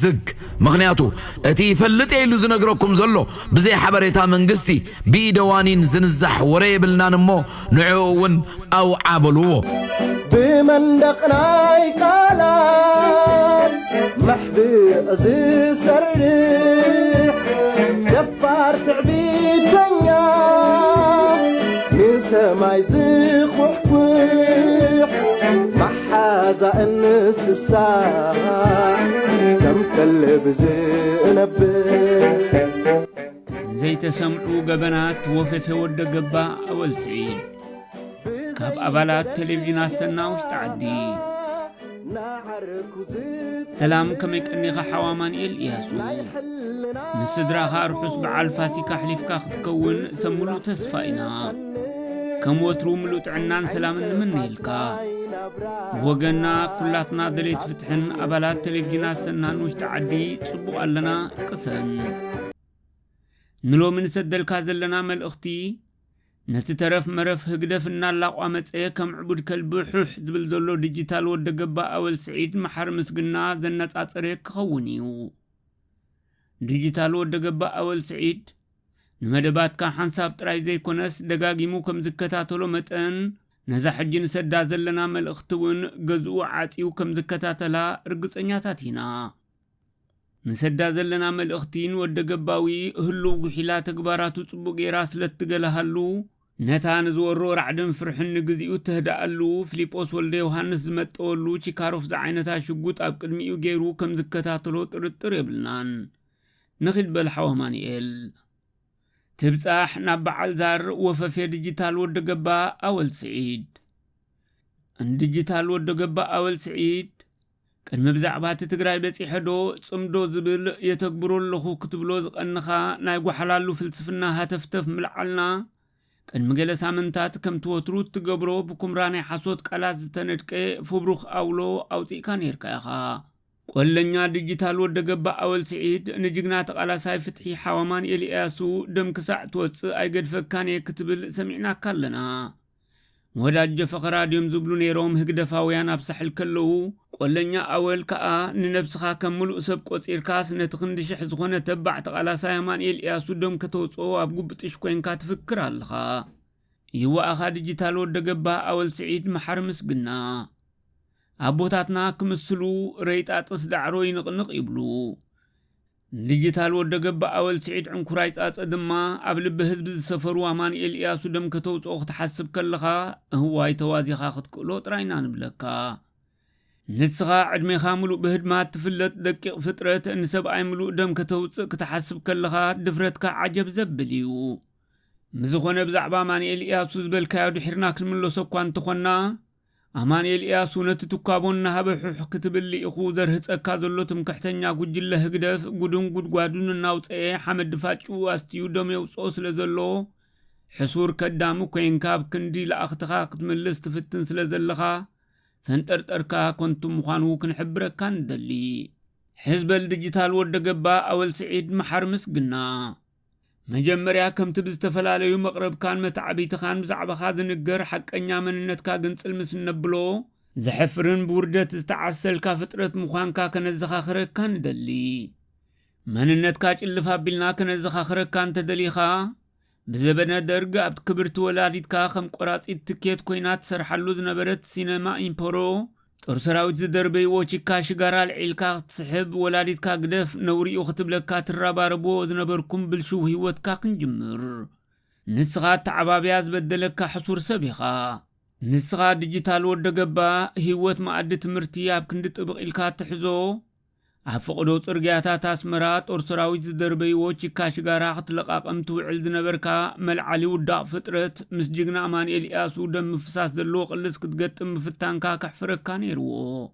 ዝግ ምኽንያቱ እቲ ይፈልጥ ኢሉ ዝነግረኩም ዘሎ ብዘይ ሓበሬታ መንግስቲ ቢደዋኒን ዝንዛሕ ወሬ ይብልናን እሞ ንዕኡውን ኣው ዓበልዎ بمندقناي كالان محبئ زسرح جفار تعبيدنيا نسماي زخوحكوح محازا النس الساعة كم كلب زنبه زي تسمعوا قبنات وفف ود قبا أول سعيد كاب أبالات تلفزيون السنة وستعدي سلام كميك أنيخ حوامان إياسو من صدراها رحس بعال فاسيكا حليفكا تكون سمولو تسفاينا كم وترو ملو تعنان سلام من نيلكا وقنا كلاتنا دليت فتحن أبالات تلفزيون السنة وستعدي صبو لنا قسن نلو من سدل كازلنا مال أختي نتترف مرف هقدفنا اللاقوة متسئة كم عبود كالبحوح زبل زلو ديجيتال ودقبا أول سعيد محر مسقنا زنات أتريك خونيو ديجيتال ودقبا أول سعيد نمدبات كان حنساب تراي زي كونس دقاقيمو كم زكتاتولو متأن نزا حجين سدا زلنا مال اختوون قزو عاتيو كم زكتاتلا رقص انياتاتينا نسدا زلنا مال اختين ودقباوي هلو وحيلا تقباراتو تبقى راس لتقلهالو نتان زورو رعدن فرحن قزيو تهدألو فيليبوس والدي يوحانس زمتولو چيكاروف زعينتا شقوت اب قدميو جيرو كم زكتاتلو ترطر يبلنان نخد بالحوامانيال تبصاح نابعال زار وففي ديجيتال ودقبا أول سعيد ان ديجيتال ودقبا أول سعيد كان مبزعبات تقراي بس يحدو صمدو زبل يتكبرو لخو كتبلو زقنخا نايقو حلالو فلسفنا هاتفتف ملعلنا كان مجلة سامنتات كم توتروت تقبرو بكم راني حسوت قلاز تندكي فبروخ أولو أو تيكان يركايخا قولنيا ديجيتال ودقبا أول سعيد نجيقنا تقالا ساي فتحي حوامان إلياسو دم كساع توتس أي قد فكان يكتبل سمعنا كالنا وداج فقراديوم زبلو نيروم هقدفاويان أبسح الكلو قولنيا أول كأ ننبسخا كملو أسب قوص إركاس نتخندش حزخونة تبع تقالا سايمان إلياسو دم كتوصو أبقو بتشكوين كاتفكر اللخا يوا أخا ديجيتال ودقبا أول سعيد محرمس قلنا أبوتاتنا كمسلو ريتات أصدعرو ينقنق يبلو ديجيتال ودقبا أول سعيد عنكرايت أدما قبل بهزب السفر وامان إلياسو دم كتوصو أخت حسب كلخا هو يتوازي خاخت كلو تراينا نبلكا نتسغا عدمي خاملو بهدمات تفلت دقيق فترة نسب عيملو دم كتوصو كتحسب كلخا دفرتك عجب زبليو مزخونة بزعبا ماني إلياسو زبالكا يدو حرناك الملو سبقوان تخونا أماني الإياسو نتتكابون نهبحوح كتب اللي إخو درهت أكاذلو تمكحتنيا قجله هقدف قدون قد قادون الناوت حمد فاتشو أستيو دمي وصوص لزلو حصور كدامو كينكاب كندي لأختخا قتملس تفتن سلزلخا فانترت أركا كنتم مخانوكن حبرك كان دلي حزب الديجيتال ودقبا أول سعيد محرمس قلنا مجمريا كم تبز تفلاليو مقرب كان متعبي تخان بزعب خاذن القر حق انيا مننتكا قنص المسن نبلو زحفرن بوردت استعسل كافترت مخانكا كنزخاخرك كان دلي مننتكا جلفا بلنا كنزخاخرك كان تدليخا بزبنا درق عبد كبرت ولاديتكا خم قراص التكيت كوينات سرحلو زنبرت سينما إمبورو ترسراوت زدربي وچيكا شغارال عيلكا تسحب ولاديتكا قدف نوري وختب لكا تراباربو زنبركم بالشو هيوتكا كنجمر نسغا تعبابياز بدلكا حصور سبيخا نسغا ديجيتال ودقبا هيوت معد تمرتياب كندت ابقيلكا تحزو عفقدو ترقياتا تاسمرات ترسراوت زدربي وچيكا شغارا ختلقاقم توعل زنبركا ملعالي وداق فترت مسجقنا امان إلياسو دم فساس دلو قلس كتقتم فتانكا كحفركا نيرو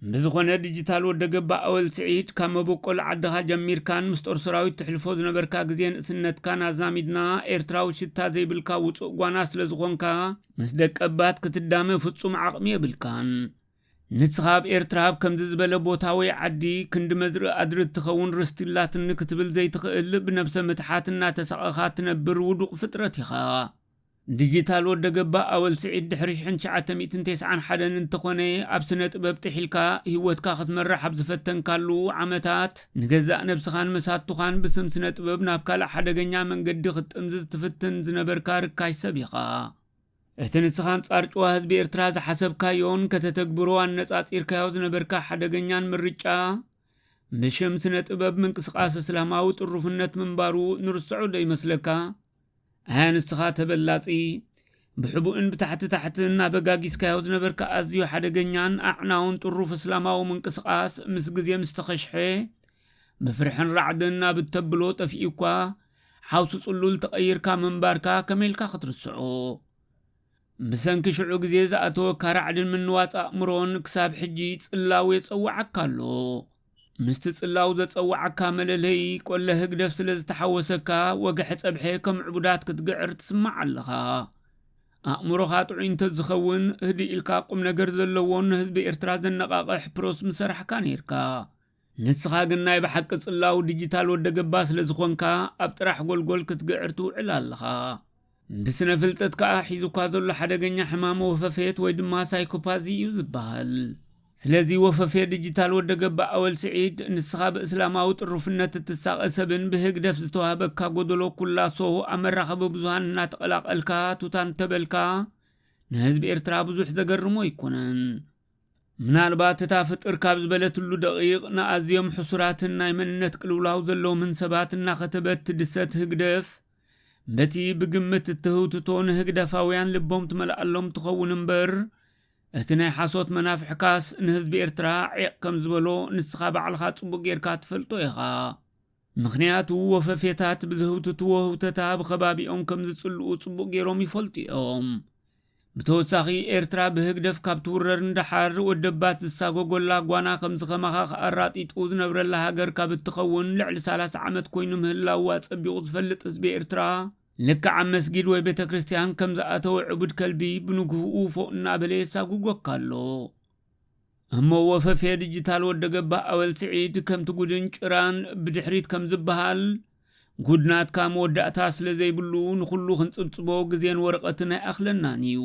بزخونة ديجيتال ودقبا أول سعيد كما بقول عدها جمير كان مستور سراويت تحلفوز نبركا قزين سنت كان ازاميدنا ايرتراو شتا زي بالكا وطقوانا سلزغونكا مسدك أبات كتدامي فتسوم عقمي بالكان نتسخاب ايرتراب كم زبالة بوتاوي عدي كند مزر أدرد تخون رستيلات نكتبل زي تخقل بنفس متحاتنا تسقخات نبر ودوق فترتها ዲጂታል ወደገባ ኣወል ስዒድ ድሕሪ 1991 እንተኾነ ኣብ ስነ ጥበብ ጥሒልካ ህይወትካ ክትመርሕ ኣብ ዝፈተንካሉ ዓመታት ንገዛእ ነብስኻን መሳቱኻን ብስም ስነ ጥበብ ናብ ካልእ ሓደገኛ መንገዲ ክትጥምዝዝ ትፍትን ዝነበርካ ርካሽ ሰብ ኢኻ። እቲ ንስኻን ጻርጭዋ ህዝቢ ኤርትራ ዝሓሰብካዮን ከተተግብሮ ኣነጻጺርካዮ ዝነበርካ ሓደገኛን ምርጫ ብሽም ስነ ጥበብ ምንቅስቓስ እስላማዊ ጥሩፍነት ምንባሩ ንርስዑ ዶ ይመስለካ? ኣያንስኻ ተበላጺ ብሕቡእን ብታሕቲ እናበጋጊስካዮ ዝነበርካ ኣዝዩ ሓደገኛን ኣዕናውን ጥሩፍ እስላማዊ ምንቅስቓስ ምስ ግዜ ምስ ተኸሽሐ ብፍርሕን ራዕድን ናብ እተብሎ ጠፊኡኳ ሓውሱ ጽሉል ተቐይርካ ምንባርካ ከመይልካ ክትርስዖ? ብሰንኪ ሽዑ ግዜ ዝኣተወካ ራዕድን ምንዋፅ ኣእምሮን ክሳብ ሕጂ ጽላው የጸዋዓካ ኣሎ። ምስቲ ጽላው ዘጸዋዓካ መለለይ ቆለ ህግደፍ ስለ ዝተሓወሰካ ወግሒ ጸብሐ ከም ዕቡዳት ክትግዕር ትስማዕ ኣለኻ። ኣእምሮኻ ጥዑይ እንተዝኸውን ህዲ ኢልካ ቁም ነገር ዘለዎን ህዝቢ ኤርትራ ዘነቓቕሕ ፕሮስ ምሰርሕካ ነይርካ። ንስኻ ግን ናይ ብሓቂ ጽላው ዲጂታል ወደገባ ስለ ዝኾንካ ኣብ ጥራሕ ጎልጎል ክትግዕር ትውዕል ኣለኻ። ብስነ ፍልጠት ከዓ ሒዙካ ዘሎ ሓደገኛ ሕማም ወፈፌት ወይ ድማ ሳይኮፓዚ እዩ ዝበሃል። ስለዚ ወፈፌ ዲጂታል ወደገባ ኣወል ስዒድ ንስኻ ብእስላማዊ ጥሩፍነት እትሳቐሰብን ብህግደፍ ዝተዋህበካ ጎደሎ ኩላሶ ኣብ መራኸቢ ብዙሃን እናተቐላቐልካ ቱታን ተበልካ ንህዝቢ ኤርትራ ብዙሕ ዘገርሞ ኣይኮነን። ምናልባት እታ ፍጥር ካብ ዝበለትሉ ደቂቕ ንኣዝዮም ሕሱራትን ናይ መንነት ቅልውላው ዘለዎምን ሰባት እናኸተበት ትድሰት ህግደፍ በቲ ብግምት እትህውትቶ ንህግደፋውያን ልቦም ትመልኣሎም ትኸውን እምበር እቲ ናይ ሓሶት መናፍሕካስ ንህዝቢ ኤርትራ ዒቕ ከም ዝበሎ ንስኻ ባዕልኻ ጽቡቕ ጌርካ ትፈልጦ ኢኻ። ምኽንያቱ ወፈፌታት ብዝህውትትዎ ህውተታ ብኸባቢኦም ከም ዝጽልኡ ጽቡቕ ጌሮም ይፈልጡ እዮም። ብተወሳኺ ኤርትራ ብህግደፍ ካብ ትውረር እንዳሓር ወደባት ዝሳጎጎላ ጓና ከም ዝኸማኻ ኣራጢጡ ዝነብረላ ሃገር ካብ እትኸውን ልዕሊ 30 ዓመት ኮይኑ ምህላዋ ጸቢቑ ዝፈልጥ ህዝቢ ኤርትራ ልክዕ ኣብ መስጊድ ወይ ቤተ ክርስቲያን ከም ዝኣተወ ዕቡድ ከልቢ ብንግህኡ ፎቅ እናበለ የሳጉጎካ ኣሎ። እሞ ወፈፌ ዲጂታል ወደገባ ኣወል ስዒድ ከምቲ ጉድን ጭራን ብድሕሪት ከም ዝበሃል ጉድናትካ መወዳእታ ስለ ዘይብሉ ንኹሉ ክንጽብጽቦ ግዜን ወረቐትን ኣይኣኽለናን እዩ።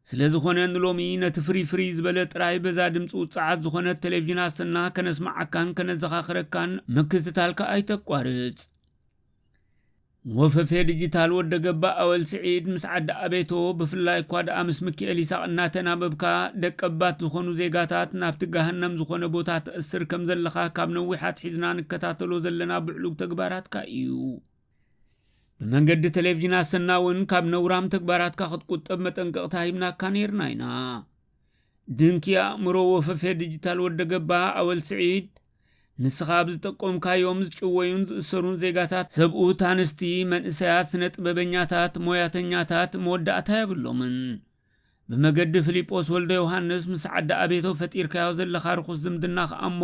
ስለ ዝኾነ ንሎሚ ነቲ ፍሪ ዝበለ ጥራይ በዛ ድምፂ ውፅዓት ዝኾነት ቴሌቭዥን ኣሰና ከነስማዓካን ከነዘኻኽረካን ምክትታልካ ኣይተቋርጽ። ወፈፌ ዲጂታል ወደገባ ኣወል ስዒድ ምስ ዓዲ ኣቤቶ ብፍላይ እኳ ደኣ ምስ ሚካኤል ይስሐቅ እናተናበብካ ደቀባት ዝኾኑ ዜጋታት ናብቲ ገሃነም ዝኾነ ቦታ ተእስር ከም ዘለኻ ካብ ነዊሓት ሒዝና ንከታተሎ ዘለና ብዕሉግ ተግባራትካ እዩ። ብመንገዲ ቴሌቭዥን ኣሰና እውን ካብ ነውራም ተግባራትካ ክትቁጠብ መጠንቀቕታ ሂብናካ ነርና ኢና። ድንኪ ኣእምሮ ወፈፌ ዲጂታል ወደገባ ኣወል ስዒድ ንስኻ ብዝጠቆምካዮም ዝጭወዩን ዝእሰሩን ዜጋታት ሰብኡት ኣንስቲ መንእሰያት ስነ ጥበበኛታት ሞያተኛታት መወዳእታ የብሎምን። ብመገዲ ፊልጶስ ወልደ ዮሃንስ ምስ ዓዲ ኣቤቶ ፈጢርካዮ ዘለኻ ርኹስ ዝምድና ከኣሞ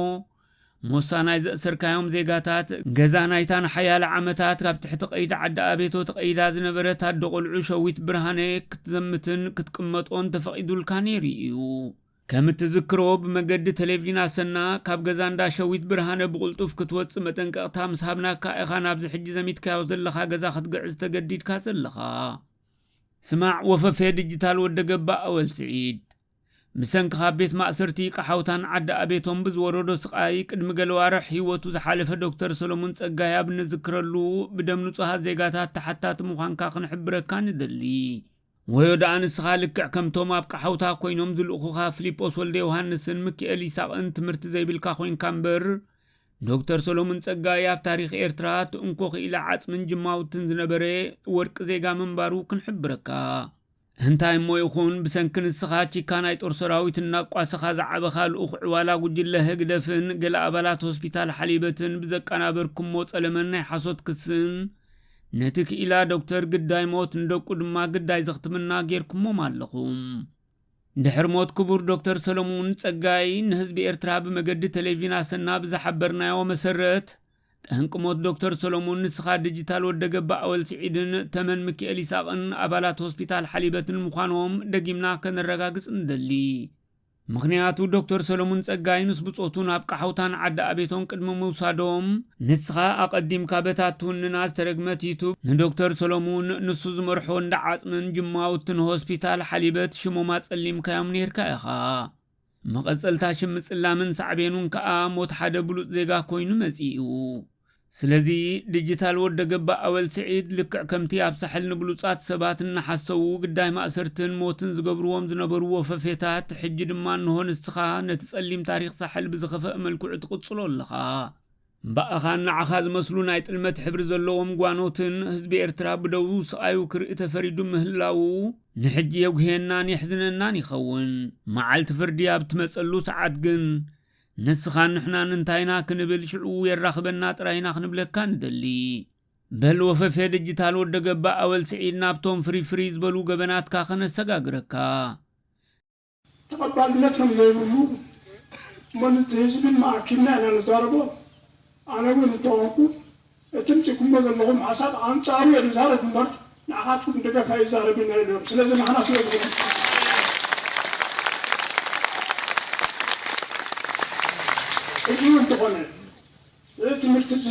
ሞሳናይ ዘእሰርካዮም ዜጋታት ገዛ ናይታን ሓያለ ዓመታት ካብ ትሕቲ ቀይዲ ዓዲ ኣቤቶ ተቐይዳ ዝነበረት ኣዶ ቆልዑ ሸዊት ብርሃነ ክትዘምትን ክትቅመጦን ተፈቒዱልካ ነይሩ እዩ። ከም እትዝክሮ ብመገዲ ቴሌቭዥን ኣሰና ካብ ገዛ እንዳ ሸዊት ብርሃነ ብቁልጡፍ ክትወፅእ መጠንቀቕታ ምስ ሃብናካ ኢኻ ናብዚ ሕጂ ዘሚትካዮ ዘለኻ ገዛ ክትግዕዝ ተገዲድካ ዘለኻ። ስማዕ ወፈፌ ዲጂታል ወደገባ ኣወል ስዒድ ብሰንኪ ካብ ቤት ማእሰርቲ ቃሓውታን ዓዲ ኣቤቶም ብዝወረዶ ስቃይ ቅድሚ ገለዋርሕ ህይወቱ ዝሓለፈ ዶክተር ሰሎሞን ጸጋይ ኣብ ንዝክረሉ ብደም ንጹሃት ዜጋታት ተሓታቲ ምዃንካ ክንሕብረካ ንደሊ። ወዮ ደኣ ንስኻ ልክዕ ከምቶም ኣብ ቃሓውታ ኮይኖም ዝልእኹኻ ፊልጶስ ወልደ ዮሃንስን ሚካኤል ይስሐቅን ትምህርቲ ዘይብልካ ኮይንካ እምበር ዶክተር ሰሎሞን ጸጋይ ኣብ ታሪኽ ኤርትራ ትእንኮ ኽኢላ ዓጽምን ጅማውትን ዝነበረ ወርቂ ዜጋ ምንባሩ ክንሕብረካ። እንታይ እሞ ይኹን ብሰንኪ ንስኻ ቺካ ናይ ጦር ሰራዊት እናቋሰኻ ዝዓበኻ ልኡኽ ዕዋላ ጉጅለ ህግደፍን ገለ ኣባላት ሆስፒታል ሓሊበትን ብዘቀናበርኩሞ ጸለመን ናይ ሓሶት ክስን ነቲ ክኢላ ዶክተር ግዳይ ሞት እንደቁ ድማ ግዳይ ዘኽትምና ጌርኩሞም ኣለኹም። ድሕሪ ሞት ክቡር ዶክተር ሰሎሞን ጸጋይ ንህዝቢ ኤርትራ ብመገዲ ቴሌቭዥን ኣሰና ብዝሓበርናዮ መሰረት ጠንቂ ሞት ዶክተር ሰሎሞን ንስኻ ዲጂታል ወደገባ ኣወል ስዒድን ተመን ሚካኤል ይስሐቅን ኣባላት ሆስፒታል ሓሊበትን ምዃኖም ደጊምና ከነረጋግጽ ንደሊ። ምክንያቱ ዶክተር ሰሎሞን ጸጋይ ምስ ብጾቱን ኣብ ቃሕውታን ዓዳ ኣቤቶን ቅድሚ ምውሳዶም ንስኻ ኣቐዲምካ በታቱንና ዝተረግመት ዩቱብ ንዶክተር ሰሎሞን ንሱ ዝመርሖ እንዳ ዓጽምን ጅማውትን ሆስፒታል ሓሊበት ሽሞማ ጸሊምካዮም ነርካ ኢኻ መቐጸልታ ሽምጽላምን ሳዕቤኑን ከኣ ሞት ሓደ ብሉጥ ዜጋ ኮይኑ መጺኡ ስለዚ ዲጂታል ወደ ገባ ኣወል ስዒድ ልክዕ ከምቲ ኣብ ሳሕል ንብሉጻት ሰባት እናሓሰቡ ግዳይ ማእሰርትን ሞትን ዝገብርዎም ዝነበሩ ወፈፌታት ሕጂ ድማ ንሆን ንስኻ ነቲ ጸሊም ታሪኽ ሳሕል ብዝኸፈእ መልክዑ ትቕጽሎ ኣለኻ ባእኻ ንዓኻ ዝመስሉ ናይ ጥልመት ሕብሪ ዘለዎም ጓኖትን ህዝቢ ኤርትራ ብደው ስቃዩ ክርኢ ተፈሪዱ ምህላው ንሕጂ የጉሄናን የሕዝነናን ይኸውን መዓልቲ ፍርዲ ኣብ ትመጸሉ ሰዓት ግን ንስኻን ንሕናን እንታይና ክንብል ሽዑ የራኽበና ጥራይና ክንብለካ ንደሊ በል ወፈፌ ዲጂታል ወደ ገባ ኣወል ስዒድ ናብቶም ፍሪ ዝበሉ ገበናትካ ኸነሰጋግረካ ተቐባልነት ከም ዘይብሉ መንት ህዝብን ማዕኪልና ኢና ንዛረቦ ኣነ እውን እንተኾንኩ እትም ጭኩሞ ዘለኹም ሓሳብ ኣንጻሩ እየ ዝዛረብ እምበር ንዓኻትኩም ደገፋ ይዛረብና ኢሎም ስለዚ ንሕና ስለዝኾኑ ሕጂ እንተኾነ እዚ ትምህርቲ እዚ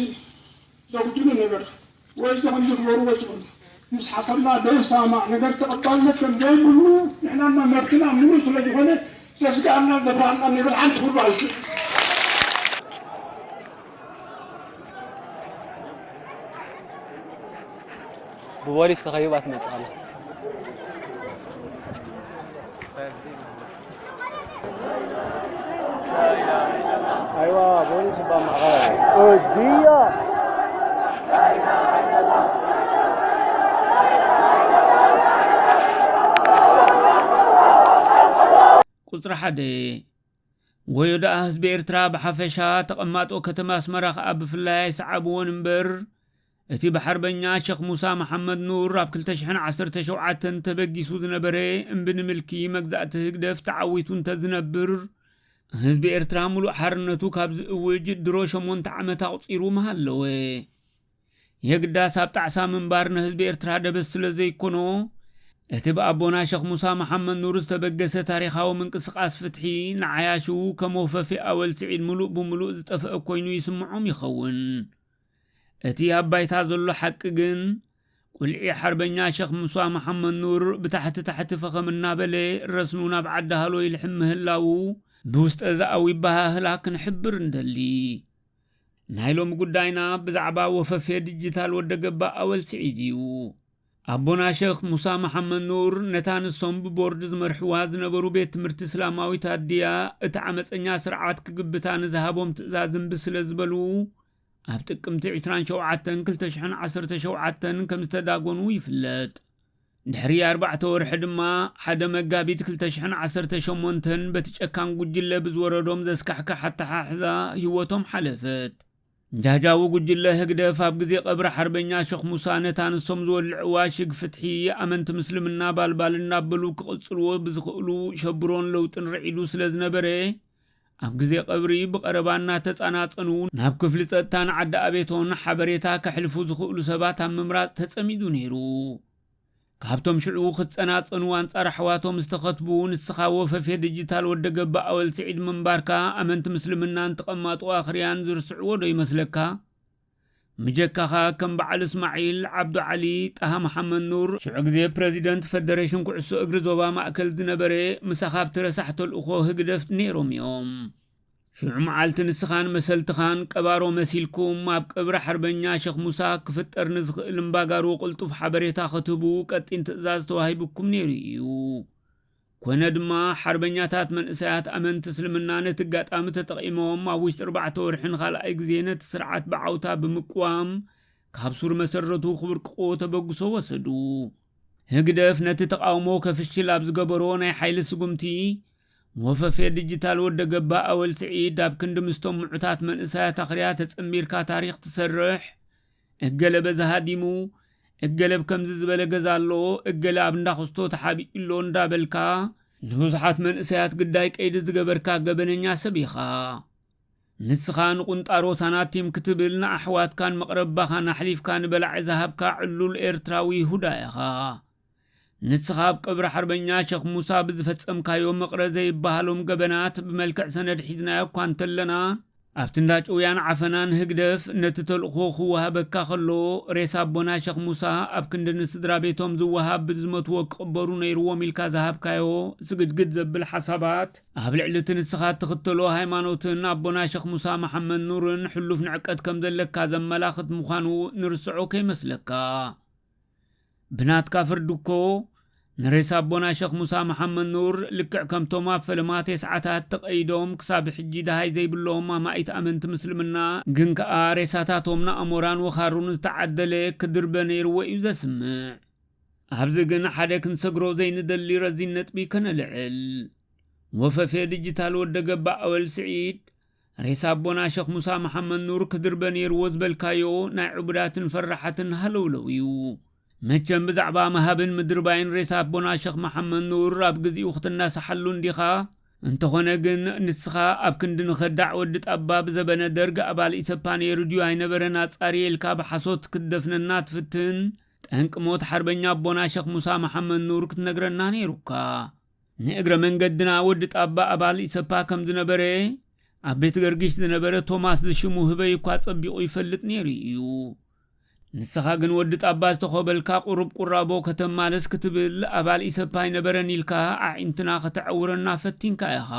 ዘጉድሉ ነገር ወይ ዘኸም ዝግበርዎ ዝኽእሉ ምስ ሓሰብና ደይሰማዕ ነገር ተቐባልነት ከም ዘይብሉ ንሕናና መብትና ምኑ ስለዝኾነ ዘስጋአና ዘብራና ንብል ሓንቲ ኩሉ ኣይክእል بوليس تخيبات متصالة ايوه بوليس بقى مغارب وديه ቁጽሪ ሓደ ወዮዳ ህዝቢ ኤርትራ ብሓፈሻ ተቐማጦ ከተማ ኣስመራ ከዓ ብፍላይ ሰዓብዎን እምበር እቲ በሐርበኛ ሼኽ ሙሳ መሐመድ ኑር ኣብ 2017 ተበጊሱ ዝነበረ እምብን ምልኪ መግዛእቲ ህግደፍ ተዓዊቱን ተዝነብር ህዝቢ ኤርትራ ሙሉእ ሓርነቱ ካብ ዝእውጅ ድሮ 8 ዓመት ኣቁፂሩ መሃለወ የግዳስ ኣብ ጣዕሳ ምንባር ንህዝቢ ኤርትራ ደበስ ስለ ዘይኮኖ እቲ በኣቦና ሼኽ ሙሳ መሐመድ ኑር ዝተበገሰ ታሪኻዊ ምንቅስቃስ ፍትሒ ንዓያሹ ከመወፈፊ ኣወል ስዒድ ሙሉእ ብሙሉእ ዝጠፍአ ኮይኑ ይስምዖም ይኸውን እቲ ኣባይታ ዘሎ ሓቂ ግን ቁልዒ ሓርበኛ ሼኽ ሙሳ መሐመድ ኑር ብታሕቲ ፈኸምና በለ ረስኑ ናብ ዓዲ ሃሎ ይልሕም ምህላው ብውስጠ ዘኣዊ ባህላ ክንሕብር እንደሊ ናይ ሎሚ ጉዳይና ብዛዕባ ወፈፌ ዲጂታል ወደ ገባ ኣወል ስዒድ እዩ ኣቦና ሼኽ ሙሳ መሐመድ ኑር ነታ ንሶም ብቦርድ ዝመርሕዋ ዝነበሩ ቤት ትምህርቲ እስላማዊት ኣድያ እቲ ዓመፀኛ ስርዓት ክግብታ ንዝሃቦም ትእዛዝን ብስለ ዝበሉ ኣብ ጥቅምቲ 27 2017 ከም ዝተዳጎኑ ይፍለጥ ድሕሪ 4 ወርሒ ድማ ሓደ መጋቢት 2018 በቲ ጨካን ጉጅለ ብዝወረዶም ዘስካሕካ ሓተሓሕዛ ህይወቶም ሓለፈት ጃጃው ጉጅለ ህግደፍ ኣብ ግዜ ቀብሪ ሓርበኛ ሼኽ ሙሳ ነታ ንሶም ዝወልዕዋ ሽግ ፍትሒ ኣመንቲ ምስልምና ባልባልና ብሉ ክቕጽልዎ ብዝኽእሉ ሸብሮን ለውጥን ርዒሉ ስለ ዝነበረ ኣብ ግዜ ቀብሪ ብቀረባና ተጻናጸኑ ናብ ክፍሊ ጸጥታን ዓዲ ኣቤቶን ሓበሬታ ከሕልፉ ዝኽእሉ ሰባት ኣብ ምምራጽ ተጸሚዱ ነይሩ ካብቶም ሽዑ ክትጸናጸኑ አንጻር ኣሕዋቶም ዝተኸትቡ ንስኻ ወፈፌ ዲጂታል ወደ ገባ ኣወል ስዒድ ምንባርካ ኣመንቲ ምስልምናን ተቐማጡ ኣኽርያን ዝርስዕዎ ዶ ይመስለካ ምጀካኻ ከም በዓል እስማዒል ዓብዱ ዓሊ ጣሃ መሐመድ ኑር ሽዑ ግዜ ፕሬዚደንት ፌደሬሽን ኩዕሶ እግሪ ዞባ ማእከል ዝነበረ ምሳኻብ ትረሳሕ ተልእኾ ህግደፍ ነይሮም እዮም ሽዑ መዓልቲ ንስኻን መሰልትኻን ቀባሮ መሲልኩም ኣብ ቀብሪ ሓርበኛ ሼኽ ሙሳ ክፍጠር ንዝኽእል እምባጋሩ ቁልጡፍ ሓበሬታ ክትህቡ ቀጢን ትእዛዝ ተዋሂብኩም ነይሩ እዩ ኮነ ድማ ሓርበኛታት መንእሰያት ኣመንቲ እስልምና ነቲ ጋጣሚ ተጠቒሞም ኣብ ውሽጢ 4 ወርሕን ካልኣይ ግዜ ነቲ ስርዓት ብዓውታ ብምቅዋም ካብ ሱር መሰረቱ ክብርቅቆ ተበግሶ ወሰዱ ህግደፍ ነቲ ተቃውሞ ከፍሽል ኣብ ዝገበሮ ናይ ሓይሊ ስጉምቲ ወፈፌ ዲጂታል ወደ ገባ ኣወል ስዒድ ኣብ ክንዲ ምስቶም ሙዑታት መንእሰያት ኣኽርያ ተጸሚርካ ታሪኽ ትሰርሕ እገለ በዛሃዲሙ እገለብ ከምዚ ዝበለ ገዛ ኣሎ እገለ ኣብ እንዳኽስቶ ተሓቢኡሎ እንዳበልካ ንብዙሓት መንእሰያት ግዳይ ቀይዲ ዝገበርካ ገበነኛ ሰብ ኢኻ ንስኻ ንቁንጣሮ ሳናቲም ክትብል ንኣሕዋትካን መቕረባኻን ኣሕሊፍካ ንበላዕ ዝሃብካ ዕሉል ኤርትራዊ ይሁዳ ኢኻ ንስኻብ ቀብሪ ሓርበኛ ሸኽ ሙሳ ብዝፈጸምካዮም መቕረዘ ይባሃሎም ገበናት ብመልክዕ ሰነድ ሒዝናዮ እኳ እንተለና ኣብቲ እንዳጭውያን ዓፈናን ህግደፍ ነቲ ተልእኾ ክወሃበካ ከሎ ሬሳ ኣቦና ሸኽ ሙሳ ኣብ ክንዲ ንስድራ ቤቶም ዝወሃብ ብዝመትዎ ክቕበሩ ነይርዎም ኢልካ ዝሃብካዮ ስግድግድ ዘብል ሓሳባት ኣብ ልዕሊ እቲ ንስኻ ትኽተሎ ሃይማኖትን ኣቦና ሸኽ ሙሳ መሓመድ ኑርን ሕሉፍ ንዕቀት ከም ዘለካ ዘመላኽት ምዃኑ ንርስዖ ከይመስለካ ብናትካ ፍርድኮ ንሬሳ ኣቦና ሸኽ ሙሳ መሓመድ ኑር ልክዕ ከምቶም ኣብ ፈለማት ሰዓታት ተቐይዶም ክሳብ ሕጂ ደሃይ ዘይብሎም ኣማኢት ኣመንቲ ምስልምና ግን ከኣ ሬሳታቶም ንኣሞራን ወኻሩን ዝተዓደለ ክድርበ ነይርዎ እዩ ዘስምዕ ኣብዚ ግን ሓደ ክንሰግሮ ዘይንደሊ ረዚን ነጥቢ ከነልዕል ወፈፌ ዲጂታል ወደ ገባእ ኣወል ስዒድ ሬሳ ኣቦና ሸኽ ሙሳ መሓመድ ኑር ክድርበ ነይርዎ ዝበልካዮ ናይ ዕቡዳትን ፈራሓትን ሃለውለው እዩ መቸም ብዛዕባ መሃብን ምድርባይን ሬሳ ኣቦና ሸኽ መሓመድ ኑር ኣብ ግዚኡ ክትናሳሓሉ እንዲኻ እንተኾነ ግን ንስኻ ኣብ ክንዲ ንኸዳዕ ወዲ ጣባ ብዘበነ ደርጊ ኣባል ኢሰፓ ነይሩ ድዩ ኣይነበረን ኣጻሪ ኢልካ ብሓሶት ክትደፍነና ትፍትን ጠንቂ ሞት ሓርበኛ ኣቦና ሸኽ ሙሳ መሓመድ ኑር ክትነግረና ነይሩካ ንእግረ መንገድና ወዲ ጣባ ኣባል ኢሰፓ ከም ዝነበረ ኣብ ቤት ገርጊሽ ዝነበረ ቶማስ ዝሽሙ ህበይ እኳ ጸቢቑ ይፈልጥ ነይሩ እዩ ንስኻ ግን ወዲ ጣባ ዝተኸበልካ ቁሩብ ቁራቦ ከተማለስ ክትብል ኣባል ኢሰፓ ኣይነበረን ኢልካ ኣዒንትና ከተዕውረና ፈቲንካ ኢኻ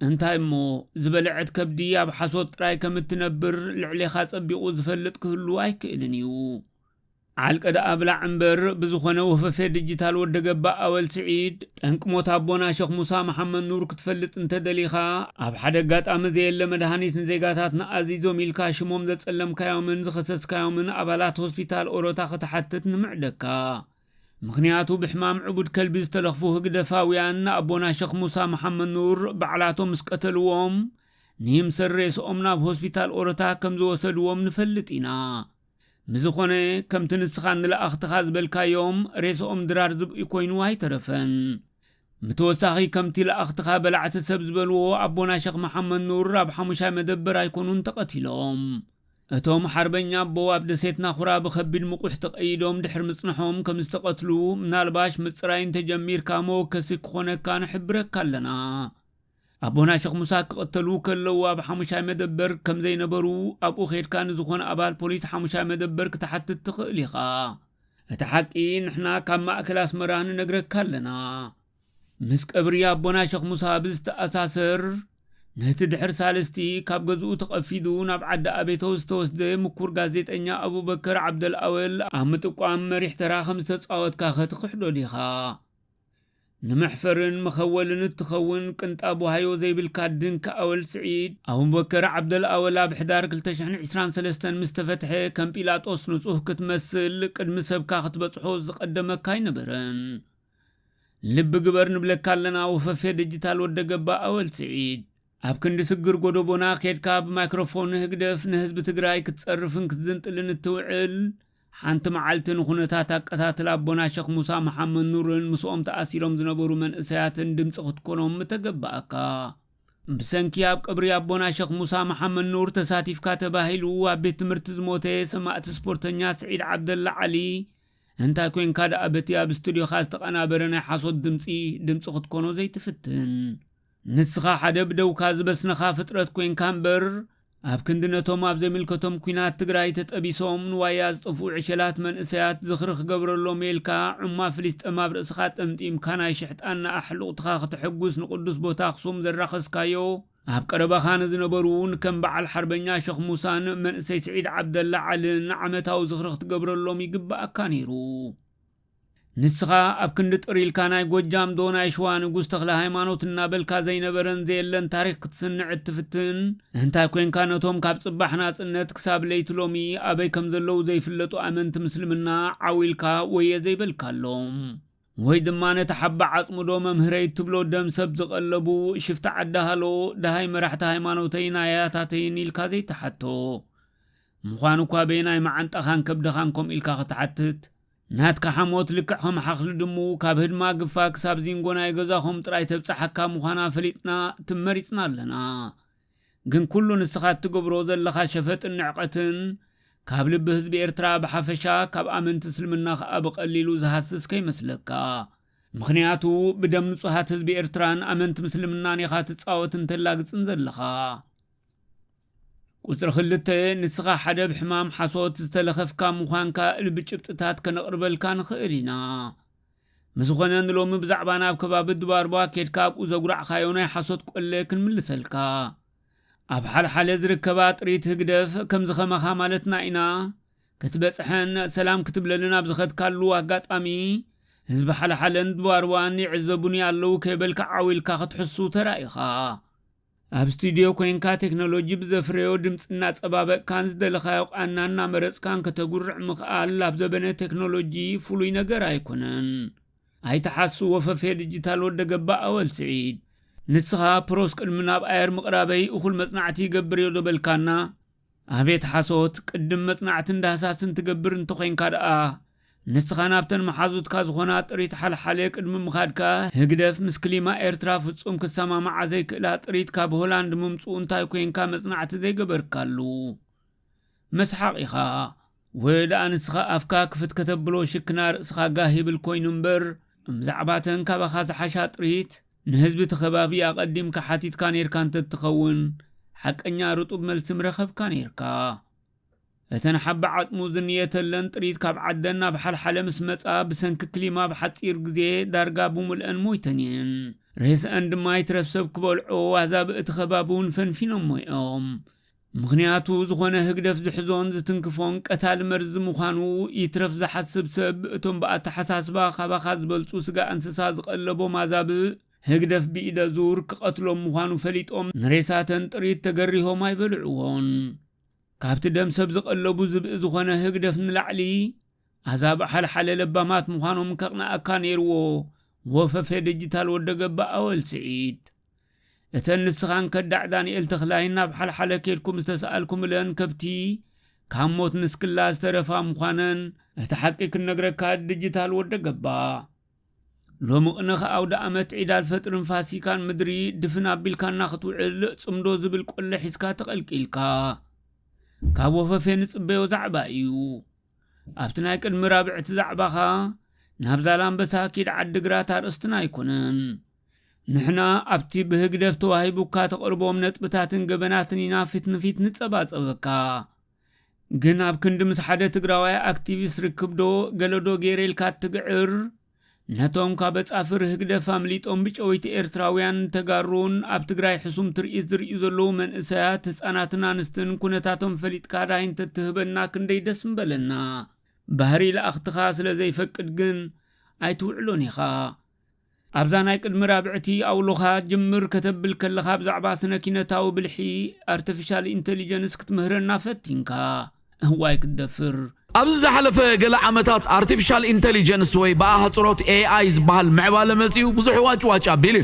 እንታይ እሞ ዝበልዐት ከብዲ ኣብ ሓሶት ጥራይ ከም እትነብር ልዕሌኻ ጸቢቑ ዝፈልጥ ክህሉ ኣይክእልን እዩ ዓልቀ ደኣብላዕ እምበር ብዝኾነ ወፈፌ ዲጂታል ወደ ገባእ ኣወል ስዒድ ጠንቂ ሞት ኣቦና ሸኽ ሙሳ መሓመድ ኑር ክትፈልጥ እንተደሊኻ ኣብ ሓደ ኣጋጣሚ ዘየለ መድሃኒት ንዜጋታት ንኣዚዞም ኢልካ ሽሞም ዘጸለምካዮምን ዝኸሰስካዮምን ኣባላት ሆስፒታል ኦሮታ ክትሓትት ንምዕደካ ምኽንያቱ ብሕማም ዕቡድ ከልቢ ዝተለኽፉ ህግደፋውያን ኣቦና ሸኽ ሙሳ መሓመድ ኑር ባዕላቶም ምስ ቀተልዎም ንይምሰር ሬስኦም ናብ ሆስፒታል ኦሮታ ከም ዝወሰድዎም ንፈልጥ ኢና ምዝኾነ ከምቲ ንስኻ ንለኣኽትኻ ዝበልካዮም ሬስኦም ድራር ዝብኢ ኮይኑ ኣይተረፈን ምተወሳኺ ከምቲ ለኣኽትኻ በላዕቲ ሰብ ዝበልዎ ኣቦና ሸኽ መሓመድ ኑር ኣብ ሓሙሻይ መደበር ኣይኮኑን ተቐቲሎም እቶም ሓርበኛ ኣቦ ኣብ ደሴትና ኹራ ብኸቢድ ምቁሕ ተቐይዶም ድሕሪ ምጽንሖም ከም ዝተቐትሉ ምናልባሽ ምጽራይን ተጀሚርካ መወከሲ ክኾነካ ንሕብረካ ኣለና ኣቦና ሸኽ ሙሳ ክቐተሉ ከለዉ ኣብ ሓሙሻይ መደበር ከም ዘይነበሩ ኣብኡ ኼድካ ንዝኾነ ኣባል ፖሊስ ሓሙሻይ መደበር ክትሓትት ትኽእል ኢኻ እቲ ሓቂ ንሕና ካብ ማእከል ኣስመራ ንነግረካ ኣለና ምስ ቀብሪ ኣቦና ሸኽ ሙሳ ብዝተኣሳሰር ነቲ ድሕሪ ሳለስቲ ካብ ገዝኡ ተቐፊዱ ናብ ዓዲ ኣቤተው ዝተወስደ ምኩር ጋዜጠኛ ኣቡበከር ዓብደልኣወል ኣብ ምጥቋም መሪሕ ተራ ከም ዝተጻወትካ ኸትኽሕዶ ዲኻ ንምሕፈርን መኸወልን እትኸውን ቅንጣብ ወሃዮ ዘይብልካ ድንካ ኣወል ስዒድ ኣቡበከር ዓብደልኣወል ኣብ ሕዳር 2023 ምስ ተፈትሐ ከም ጲላጦስ ንጹህ ክትመስል ቅድሚ ሰብካ ክትበጽሖ ዝቐደመካ ኣይነበረን ልቢ ግበር ንብለካ ኣለና ወፈፌ ዲጂታል ወደ ገባእ ኣወል ስዒድ ኣብ ክንዲ ስግር ጎደቦና ኬድካ ብማይክሮፎን ህግደፍ ንህዝቢ ትግራይ ክትጸርፍን ክትዝንጥልን እትውዕል ሓንቲ መዓልትን ኩነታት ኣቀታትል ኣቦና ሸኽ ሙሳ መሓመድ ኑርን ምስኦም ተኣሲሮም ዝነበሩ መንእሰያትን ድምፂ ክትኮኖም ተገባእካ ብሰንኪ ኣብ ቀብሪ ኣቦና ሸኽ ሙሳ መሓመድ ኑር ተሳቲፍካ ተባሂሉ ኣብ ቤት ትምህርቲ ዝሞተ ሰማዕቲ ስፖርተኛ ስዒድ ዓብደላ ዓሊ እንታይ ኮንካ ደኣ በቲ ኣብ ስቱድዮኻ ዝተቐናበረ ናይ ሓሶት ድምፂ ክትኮኖ ዘይትፍትን ንስኻ ሓደ ብደውካ ዝበስነኻ ፍጥረት ኮንካ እምበር ኣብ ክንዲ ነቶም ኣብ ዘይምልከቶም ኩናት ትግራይ ተጠቢሶም ንዋያ ዝጠፍኡ ዕሸላት መንእሰያት ዝኽሪ ክገብረሎም ኢልካ ዑማ ፍልስጤም ኣብ ርእስኻ ጠምጢምካ ናይ ሽሕጣን ኣሕልቕትኻ ክትሕጉስ ንቅዱስ ቦታ ኣኽሱም ዘራኸስካዮ ኣብ ቀረባኻ ንዝነበሩ ከም በዓል ሓርበኛ ሸኽ ሙሳን መንእሰይ ስዒድ ዓብደላ ዓልን ዓመታዊ ዝኽሪ ክትገብረሎም ይግባእካ ነይሩ ንስኻ ኣብ ክንዲ ጥሪልካ ናይ ጎጃም ዶ ናይ ሸዋ ንጉስ ተኽለ ሃይማኖት እናበልካ ዘይነበረን ዘየለን ታሪክ ክትስንዕ እትፍትን እንታይ ኮንካ ነቶም ካብ ጽባሕ ናጽነት ክሳብ ለይቲ ሎሚ ኣበይ ከም ዘለዉ ዘይፍለጡ ኣመንቲ ምስልምና ዓዊልካ ወየ ዘይበልካሎም ወይ ድማ ነቲ ሓባ ዓጽሙዶ መምህረይ ትብሎ ደም ሰብ ዝቐለቡ ሽፍታ ዓዳሃሎ ደሃይ መራሕቲ ሃይማኖተይን ኣያታተይን ኢልካ ዘይተሓቶ ምዃኑ እኳ በይናይ መዓንጠኻን ከብድኻን ከም ኢልካ ክትሓትት ናትካ ሓሞት ልክዕኸም ሓኽሊ ድሙ ካብ ህድማ ግፋ ክሳብ ዚንጎናይ ገዛኹም ጥራይ ተብፅሓካ ምዃና ፈሊጥና ትመሪፅና ኣለና ግን ኩሉ ንስኻ እትገብሮ ዘለኻ ሸፈጥን ንዕቐትን ካብ ልብ ህዝቢ ኤርትራ ብሓፈሻ ካብ ኣመንቲ እስልምና ከዓ ብቐሊሉ ዝሃስስ ከይመስለካ ምኽንያቱ ብደም ንጹሃት ህዝቢ ኤርትራን ኣመንቲ ምስልምናን ኢኻ ትጻወት እንተላግጽን ዘለኻ ቁጽሪ 2 ንስኻ ሓደ ብሕማም ሓሶት ዝተለኸፍካ ምዃንካ ልቢ ጭብጥታት ከነቕርበልካ ንኽእል ኢና ምስኾነ ንሎሚ ብዛዕባ ናብ ከባቢ ድባርባ ኬድካ ኣብኡ ዘጉራዕካዮ ናይ ሓሶት ቆለ ክንምልሰልካ ኣብ ሓልሓለ ዝርከባ ጥሪት ህግደፍ ከም ዝኸመኻ ማለትና ኢና ክትበጽሐን ሰላም ክትብለልን ኣብ ዝኸድካሉ ኣጋጣሚ ህዝቢ ሓልሓለን ድባርባን ይዕዘቡኒ ኣለዉ ከይበልካ ዓዊልካ ክትሕሱ ተራኢኻ ኣብ ስቱድዮ ኮንካ ቴክኖሎጂ ብዘፍረዮ ድምፂ እናጸባበቕካን ዝደለኻዮ ቃና እናመረጽካን ከተጉርዕ ምኽኣል ኣብ ዘበነ ቴክኖሎጂ ፍሉይ ነገር ኣይኮነን ኣይተሓሱ ወፈፌ ዲጂታል ወደ ገባእ ኣወል ስዒድ ንስኻ ፕሮስ ቅድሚ ናብ ኣየር ምቕራበይ እኹል መጽናዕቲ ይገብር እዮ ዘበልካና ኣቤት ሓሶት ቅድም መጽናዕቲ እንዳሃሳስን ትገብር እንተኾንካ ደኣ ንስኻ ናብተን መሓዙትካ ዝኾና ጥሪት ሓልሓለ ቅድሚ ምኻድካ ህግደፍ ምስ ክሊማ ኤርትራ ፍጹም ክሰማማዓ ዘይክእላ ጥሪት ካብ ሆላንድ ምምፁእ እንታይ ኮንካ መጽናዕቲ ዘይገበርካሉ መስሓቕ ኢኻ ወይ ደኣ ንስኻ ኣፍካ ክፍት ከተብሎ ሽክና ርእስኻ ጋህ ይብል ኮይኑ እምበር ብዛዕባተን ካባኻ ዝሓሻ ጥሪት ንህዝቢ ተኸባቢ ኣቐዲምካ ሓቲትካ ነርካ እንተትኸውን ሓቀኛ ርጡብ መልሲ ምረኸብካ ነርካ እተን ሓባ ዓጽሙ ዝንየተለን ጥሪት ካብ ዓደን ናብ ሓልሓለ ምስ መጻ ብሰንኪ ክሊማ ብሓፂር ግዜ ዳርጋ ብምልአን ሞይተን እየን ሬስአን ድማ ይትረፍሰብ ክበልዖ ኣዛብ እቲ ከባቢ እውን ፈንፊኖም ሞይኦም ምኽንያቱ ዝኾነ ህግደፍ ዝሕዞን ዝትንክፎን ቀታሊ መርዚ ምዃኑ ይትረፍ ዝሓስብ ሰብ እቶም ብኣተሓሳስባ ካባኻ ዝበልጹ ስጋ እንስሳ ዝቐለቦም ኣዛብ ህግደፍ ብኢደ ዙር ክቐትሎም ምዃኑ ፈሊጦም ንሬሳተን ጥሪት ተገሪሆም ኣይበልዕዎን ካብቲ ደም ሰብ ዝቐለቡ ዝብኢ ዝኾነ ህግደፍ ንላዕሊ ኣዛብ ሓልሓለ ለባማት ምዃኖም ከቕናኣካ ነይርዎ ወፈፌ ዲጂታል ወደ ገባእ ኣወል ስዒድ እተን ንስኻን ከዳዕ ዳንኤል ተኽላይ ናብ ሓልሓለ ኬድኩም ዝተሰኣልኩምለን ከብቲ ካብ ሞት ንስክላ ዝተረፋ ምዃነን እቲ ሓቂ ክነግረካ ዲጂታል ወደ ገባእ ሎሚ ቅንኸ ኣውደ ዓመት ዒድ አልፈጥርን ፋሲካን ምድሪ ድፍን ኣቢልካና ክትውዕል ጽምዶ ዝብል ቆለ ሒዝካ ተቐልቂልካ ካብ ወፈፌ ንጽበዮ ዛዕባ እዩ ኣብቲ ናይ ቅድሚ ራብዕቲ ዛዕባኻ ናብ ዛላምበሳ ኪድ ዓዲግራት ኣርእስትና ኣይኮነን ንሕና ኣብቲ ብህግደፍ ተዋሂቡካ ተቕርቦም ነጥብታትን ገበናትን ኢና ፊት ንፊት ንጸባጸበካ ግን ኣብ ክንዲ ምስ ሓደ ትግራዋይ ኣክቲቪስት ርክብዶ ገለዶ ጌሬልካ ትግዕር ነቶም ካብ በጻፍር ህግደፍ ኣምሊጦም ብጨወይቲ ኤርትራውያን ተጋሩን ኣብ ትግራይ ሕሱም ትርኢት ዝርእዩ ዘለዉ መንእሰያት ህፃናትን ኣንስትን ኩነታቶም ፈሊጥካ ዳይን ተትህበና ክንደይ ደስ ምበለና ባህሪ ለኣኽትኻ ስለ ዘይፈቅድ ግን ኣይትውዕሎን ኢኻ ኣብዛ ናይ ቅድሚ ራብዕቲ ኣውሎኻ ጅምር ከተብል ከለኻ ብዛዕባ ስነ ኪነታዊ ብልሒ ኣርቲፊሻል ኢንተሊጀንስ ክትምህረና ፈቲንካ እዋይ ክደፍር ኣብዚ ዝሓለፈ ገለ ዓመታት አርቲፊሻል ኢንተሊጀንስ ወይ ብኣህጽሮት AI ዝበሃል ምዕባለ መጺኡ ብዙሕ ዋጭዋጭ ኣቢሉ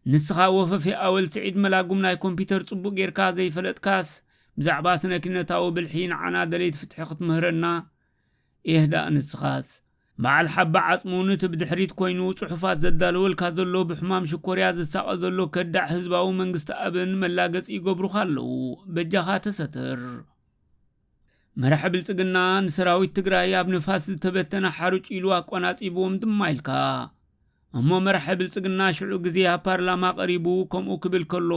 ንስኻ ወፈፌ ኣወል ስዒድ መላጉም ናይ ኮምፒተር ጽቡቕ ጌርካ ዘይፈለጥካስ ብዛዕባ ስነ ኪነታዊ ብልሒ ንዓና ደለይት ፍትሒ ክትምህረና ኢህዳ ንስኻስ በዓል ሓባ ዓጽሙ ነቲ ብድሕሪት ኮይኑ ጽሑፋት ዘዳልወልካ ዘሎ ብሕማም ሽኮርያ ዝሳቐ ዘሎ ከዳዕ ህዝባዊ መንግስቲ ኣብን መላገጺ ይገብሩኻ ኣለዉ በጃኻ ተሰትር መራሒ ብልጽግና ንሰራዊት ትግራይ ኣብ ንፋስ ዝተበተነ ሓሩጭ ኢሉ ኣቆናጺቦም ድማ ኢልካ እሞ መራሒ ብልጽግና ሽዑ ግዜ ኣብ ፓርላማ ቀሪቡ ከምኡ ክብል ከሎ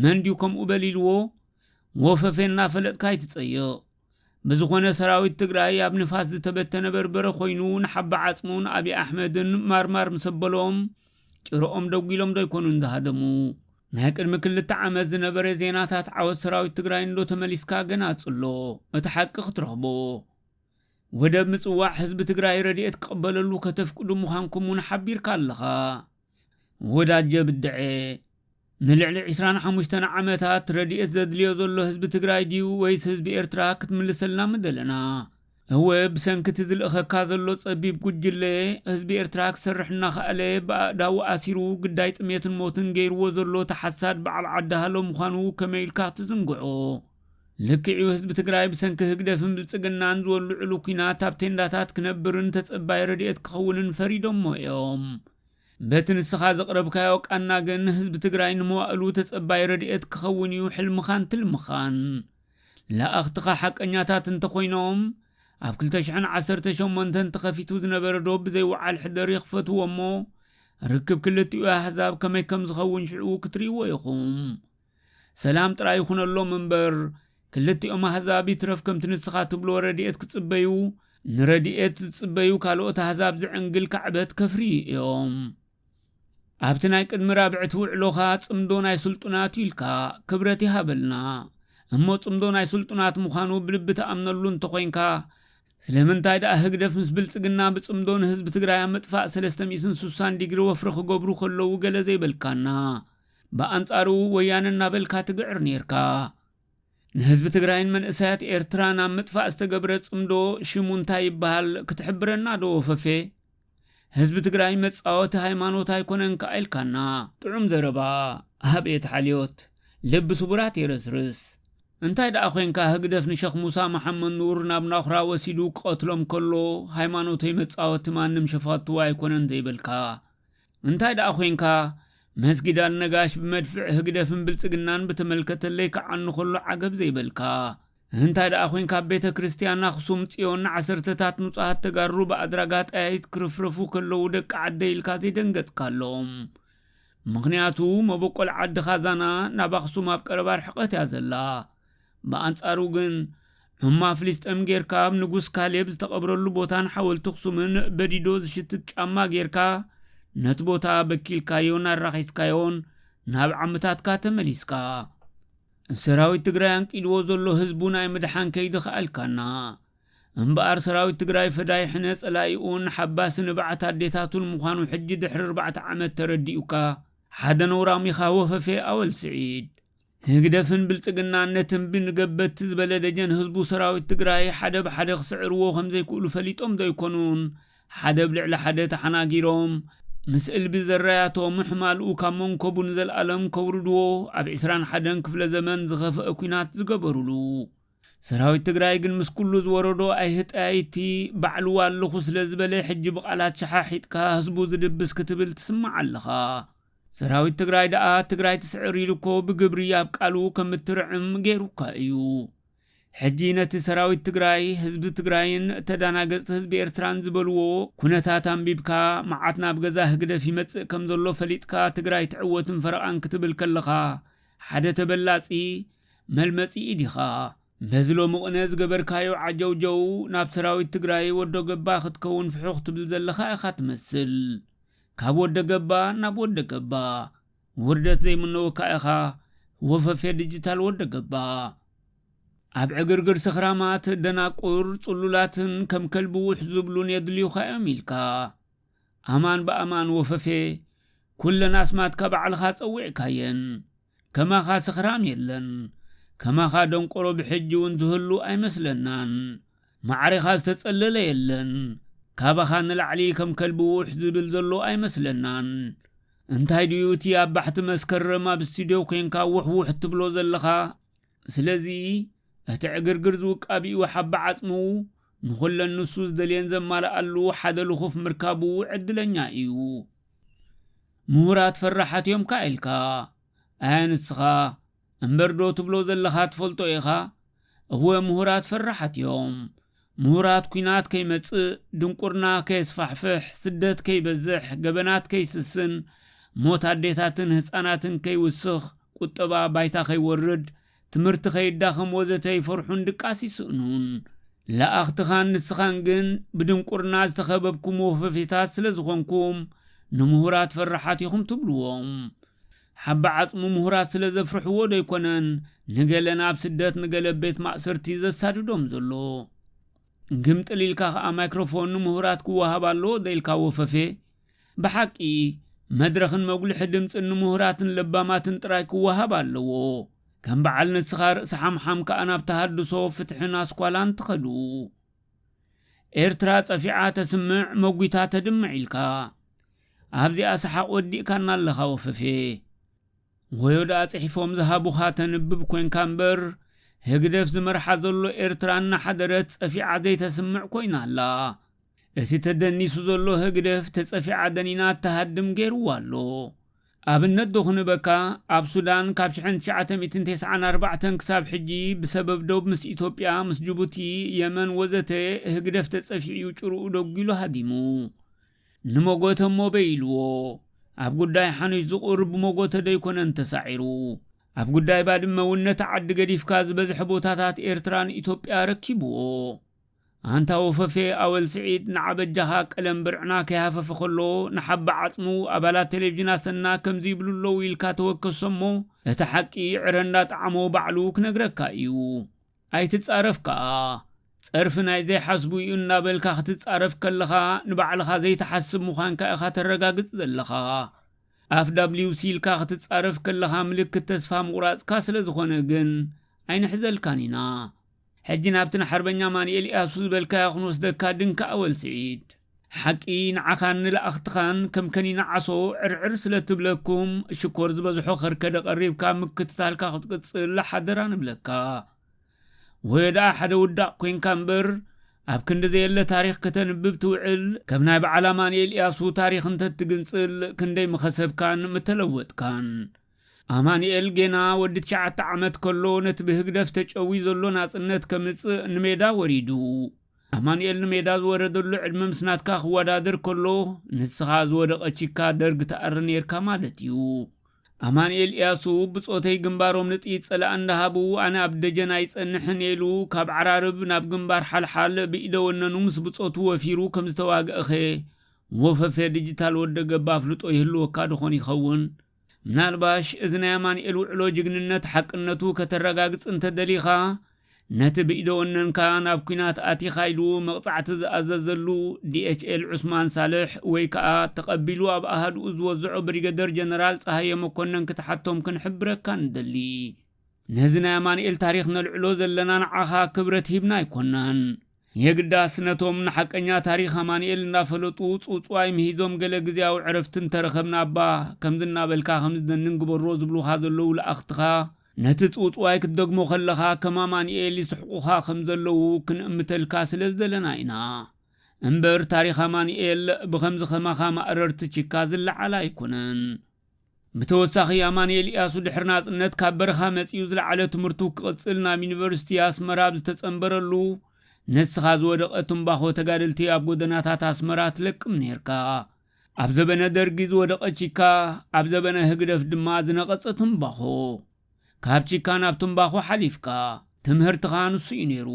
መንድዩ ከምኡ በሊልዎ ወፈፌና ፈለጥካ ይትጸይቕ ብዝኾነ ሰራዊት ትግራይ ኣብ ንፋስ ዝተበተነ በርበረ ኮይኑ ንሓባ ዓጽሙን ኣብዪ ኣሕመድን ማርማር ምሰበሎም ጭሮኦም ደጉሎም ዶይኮኑ እንዳሃደሙ ናይ ቅድሚ 2 ዓመት ዝነበረ ዜናታት ዓወት ሰራዊት ትግራይ እንዶ ተመሊስካ ገና ጽሎ እቲ ሓቂ ክትረኽቦ ወደብ ምጽዋዕ ህዝቢ ትግራይ ረድኤት ክቕበለሉ ከተፍቅዱ ምዃንኩም እውን ሓቢርካ ኣለኻ ወዳጀ ብድዐ ንልዕሊ 25 ዓመታት ረድኤት ዘድልዮ ዘሎ ህዝቢ ትግራይ ድዩ ወይስ ህዝቢ ኤርትራ ክትምልሰልና ምደለና هو بسنكت ዝልእኸካ ዘሎ ጸቢብ ጉጅለ ህዝቢ ኤርትራ ክሰርሕና ኸኣለ ባዳው ኣሲሩ ግዳይ ጥሜትን ሞትን ገይርዎ ዘሎ ተሓሳድ በዓል ዓዳሃሎ ምዃኑ ከመይልካ ትዝንግዖ ልክዑ ህዝቢ ትግራይ ብሰንኪ ህግደፍን ብልጽግናን ዝወልዕሉ ኩናት ኣብ ቴንዳታት ክነብርን ተጸባይ ረድኤት ክኸውንን ፈሪዶም ሞዮም በቲ ንስኻ ዘቕረብካዮ ቃና ግን ህዝቢ ትግራይ ንመዋእሉ ተጸባይ ረድኤት ክኸውን እዩ ሕልምኻን ትልምኻን ለአኽትኻ ሓቀኛታት እንተኾይኖም ኣብ 2018 ተኸፊቱ ዝነበረ ዶብ ዘይወዓል ሕደር ይኽፈትዎ እሞ ርክብ ክልቲኡ ኣሕዛብ ከመይ ከም ዝኸውን ሽዑ ክትርእይዎ ኢኹም ሰላም ጥራይ ይኹነሎም እምበር ክልቲኦም ኣሕዛብ ይትረፍ ከምቲ ንስኻ ትብሎ ረድኤት ክጽበዩ ንረድኤት ዝጽበዩ ካልኦት ኣሕዛብ ዝዕንግል ካዕበት ከፍሪ እዮም ኣብቲ ናይ ቅድሚ ራብዕቲ ውዕሎኻ ጽምዶ ናይ ስልጡናት ኢልካ ክብረት ይሃበልና እሞ ጽምዶ ናይ ስልጡናት ምዃኑ ብልቢ ተኣምነሉ እንተኾይንካ ስለምንታይ ደኣ ህግደፍ ምስ ብልጽግና ብጽምዶ ንህዝቢ ትግራይ ምጥፋእ 360 ዲግሪ ወፍሪ ክገብሩ ከለዉ ገለ ዘይበልካና በኣንጻሩ ወያነ እናበልካ ትግዕር ነርካ ንህዝቢ ትግራይን መንእሰያት ኤርትራን ኣብ ምጥፋእ ዝተገብረ ጽምዶ ሽሙ እንታይ ይበሃል ክትሕብረና ዶ ወፈፌ ህዝቢ ትግራይ መጻወቲ ሃይማኖት ኣይኮነን ከኣይልካና ጥዑም ዘረባ ኣብየት ሓልዮት ልቢ ስቡራት የረስርስ እንታይ ደኣ ኾይንካ ህግደፍ ንሸኽ ሙሳ መሐመድ ኑር ናብ ናኹራ ወሲዱ ክቐትሎም ከሎ ሃይማኖተይ መጻወቲ ማንም ሸፋቱ ኣይኮነን ዘይበልካ እንታይ ደኣ ኾይንካ መስጊድ አልነጋሽ በመድፍዕ ህግደፍን ብልጽግናን በተመልከተለይ ከዓኑ ከሎ ዓገብ ዘይበልካ እንታይ ደኣ ኾይንካ ቤተ ክርስቲያን አኽሱም ጽዮን ዓሰርተታት ንጹሃት ተጋሩ በአድራጋት አያት ክርፍርፉ ከለው ደቅ ዓደይልካ ዘይደንገጽካሎም ምክንያቱ መበቆል ዓዲ ኻዛና ናብ አኽሱም ኣብ ቀረባር ሕቀት ያዘላ በአንጻሩ ግን ሁማ ፍልስጤም ጌርካ ንጉስ ካሌብ ዝተቀብረሉ ቦታን ሓወልቲ አኽሱምን በዲዶ ዝሽትት ጫማ ጌርካ ነት ቦታ በኪልካዮን አራኺስካዮን ናብ ዓመታትካ ተመሊስካ ሰራዊት ትግራይ አንቂድዎ ዘሎ ህዝቡ ናይ ምድሓን ከይድ ኸኣልካና እምበኣር ሰራዊት ትግራይ ፈዳይ ሕነጽ ላይኡን ሓባስን ባዕታ አዴታቱን ምዃኑ ሕጂ ድሕሪ 4 ዓመት ተረዲኡካ ሓደ ነውራሚኻ ወፈፌ ኣወል ስዒድ ህግደፍን ብልጽግናነትን ብንገበት ዝበለደጀን ህዝቡ ሰራዊት ትግራይ ሓደ ብሓደ ክስዕርዎ ከም ዘይክእሉ ፈሊጦም ዘይኮኑን ሓደ ብልዕሊ ሓደ ተሓናጊሮም مسئل بزرياتو محمالو كامون كوبون زل ألم كوردو أب عسران حدن كفل زمن زغف أكوينات زغبرولو سراوي تقرايقن مسكولو زوردو أيهت أيتي بعلو اللخص لزبالي حجب قالات شحاحيت كهزبو زدبس كتبل تسمع اللخا سراوي تقراي دقا تقراي تسعري لكو بقبرياب قالو كمترعم غيرو كايو حجينة سراوي تقراي حزب تقراين تداناقص حزب إرتران زبلو كونتاتان بيبكا معاتنا بغزا هقدا في متس كم ظلو فليتكا تقراي تعوتن فرقان كتب الكلخا حدا تبلاسي ملمسي إديخا بزلو مغنز قبركايو عجو جو ناب سراوي تقراي ودو قبا خدكون في حوخ تبلزلخا اخات مسل كاب ودو قبا ناب ودو قبا وردت زي منو كايخا وفا في ديجيتال ودو قبا أب عقرقر سخرامات دناقور صلولاتن كم كلبو حزبلون يدليو خياميلكا أمان بأمان وففي كل ناس مات كبع الخاص أوعي كاين كما خا سخرام يلن كما خا دنقرو بحجون زهلو أي مسلنان معري خاص تتسلل يلن كابا خان العلي كم كلبو حزبل زلو أي مسلنان انتهي ديوتي أبحت مسكر ما باستديو كين كاوح وح تبلو زلخا سلزي اهتعقرقر زوك أبي وحب عطمو نخل النسوس دلين زمال قالو حدا لخوف مركابو عدلن يايو مهورات فرحات يوم كايلكا آنسخا انبردو تبلو زلخات فلتو إيخا هو مهورات فرحات يوم مهورات كينات كي متس دنقرنا كي سفحفح سدت كي بزح قبنات كي سسن موت عديتاتن هساناتن كي وسخ قطبا بايتا كي ورد تمرت خيد داخم وزتي فرحون دقاسي سؤنون لا أختخان نسخان جن بدون قرناز تخببكم وففتات سلزغنكم نمهورات فرحاتيكم تبلوهم حب عطم مهورات سلزفرحوا ديكونن نقلنا بسدات نقل بيت مأسرتي زسادو دوم زلو قمت ليلكا ميكروفون نمهورات كوها بالو ديلكا وففي بحقي مدرخن مقلح دمت نمهورات لبامات تراي كوها بالو كم بعل نسخار سحام حام كأنا بتهدسو فتح ناس قوالان تخدو إرترات أفعات سمع موقيتات دمعيلكا أبدي أسحق ودي كان الله خوففي ويودا أتحفهم ذهبو خاتن ببكوين كامبر هقدف زمر حذلو إرتران حدرت أفعات زي تسمع كوين الله اتي تدني سوزلو هقدف تسأفعات دنينات تهدم غير والو ኣብነት ዶኽንበካ ኣብ ሱዳን ካብ 1994 ክሳብ ሕጂ ብሰበብ ደቡብ ምስ ኢትዮጵያ ምስ ጅቡቲ የመን ወዘተ ህግደፍ ተጸፊዑ ጭሩኡ ደጊሉ ሃዲሙ ንመጎተ ሞበይልዎ ኣብ ጉዳይ ሓኑሽ ዝቁርብ ሞጎተ ደይኮነን ተሳዒሩ ኣብ ጉዳይ ባድመ ውነት ዓዲ ገዲፍካ ዝበዝሕ ቦታታት ኤርትራን ኢትዮጵያ ረኪብዎ ኣንታ ወፈፌ ኣወል ስዒድ ንዓበጃኻ ቀለም ብርዕና ከይሃፈፈ ከሎ ንሓባ ዓጽሙ ኣባላት ቴሌቪዥን ኣሰና ከምዚ ይብሉሎ ኢልካ ተወከሶሞ እቲ ሓቂ ዕረንዳ ጣዕሞ ባዕሉ ክነግረካ እዩ ኣይትጻረፍካ ጸርፍ ናይ ዘይሓስቡ እዩ እናበልካ ክትጻረፍ ከለኻ ንባዕልኻ ዘይተሓስብ ምዃንካ ኢኻ ተረጋግጽ ዘለኻ FWC ኢልካ ክትጻረፍ ከለኻ ምልክት ተስፋ ምቑራጽካ ስለ ዝኾነ ግን ኣይንሕዘልካን ኢና ሕጂ ናብትን ሓርበኛ ማንኤል ኢያሱ ዝበልካ ያኽንወስደካ ድንካ ኣወል ስዒድ ሓቂ ንዓኻን ንለኣኽትኻን ከም ከኒና ዓሶ ዕርዕር ስለ ትብለኩም ሽኮር ዝበዝሖ ኸርከደ ቐሪብካ ምክትታልካ ክትቅጽል ሓደራ ንብለካ ወዳ ሓደ ውዳቕ ኮንካ እምበር ኣብ ክንዲ ዘየለ ታሪኽ ከተንብብ ትውዕል ከም ናይ በዓላ ማንኤል ኢያሱ ታሪኽ እንተትግንጽል ክንደይ ምኸሰብካን ምተለወጥካን ኣማንኤል ጌና ወዲ 9 ዓመት ከሎ ነቲ ብህግደፍ ተጨዊ ዘሎ ናጽነት ከምጽእ ንሜዳ ወሪዱ ኣማንኤል ንሜዳ ዝወረደሉ ዕድመ ምስናትካ ክወዳድር ከሎ ንስኻ ዝወደቐችካ ደርግ ተኣር ነርካ ማለት እዩ ኣማንኤል ኢያሱ ብጾተይ ግንባሮም ንጥይት ጸላእ እንዳሃቡ ኣነ ኣብ ደጀና ይጸንሕን ኢሉ ካብ ዓራርብ ናብ ግንባር ሓልሓል ብኢደወነኑ ምስ ብጾቱ ወፊሩ ከም ዝተዋግእኸ ወፈፌ ዲጂታል ወደ ገባ ፍልጦ ይህልወካ ድኾን ይኸውን ምናልባሽ እዚ ናይ ኣማንኤል ውዕሎ ጅግንነት ሓቅነቱ ከተረጋግጽ እንተደሊኻ ነቲ ብኢደወነንካ ናብ ኩናት ኣቲኻ ኢሉ መቕጻዕቲ ዝኣዘዘሉ DHL ዑስማን ሳልሕ ወይ ከዓ ተቐቢሉ ኣብ ኣሃድኡ ዝወዝዖ ብሪገደር ጀነራል ፀሃየ መኮነን ክትሓቶም ክንሕብረካ ንደሊ ነዚ ናይ ኣማንኤል ታሪኽ ነልዕሎ ዘለና ንዓኻ ክብረት ሂብና ኣይኮናን የግዳስ ነቶም ንሓቀኛ ታሪኽ ኣማንኤል እናፈለጡ ጹጽዋይ ምሂዞም ገለ ግዚያዊ ዕረፍትን ተረኸብና ኣባ ከምዝናበልካ ከምዝደንን ግበሮ ዝብሉኻ ዘለዉ ለኣኽትኻ ነቲ ጹጽዋይ ክትደግሞ ከለኻ ከም ኣማንኤል ይስሕቁኻ ከም ዘለዉ ክንእምተልካ ስለ ዝደለና ኢና እምበር ታሪኽ ኣማንኤል ብኸምዚ ኸማኻ ማእረርቲ ችካ ዝለዓላ ኣይኮነን ብተወሳኺ ኣማንኤል ኢያሱ ድሕሪ ናጽነት ካብ በረኻ መጺኡ ዝለዓለ ትምህርቱ ክቕጽል ናብ ዩኒቨርሲቲ ኣስመራ ዝተጸንበረሉ ንስኻ ዝወደቐ ትንባኾ ተጋድልቲ ኣብ ጎደናታት ኣስመራ ትለቅም ነርካ ኣብ ዘበነ ደርጊ ዝወደቐችካ ኣብ ዘበነ ህግደፍ ድማ ዝነቐጸ ትንባኾ ካብ ቺካ ናብ ትንባኾ ሓሊፍካ ትምህርትኻ ንሱ እዩ ነይሩ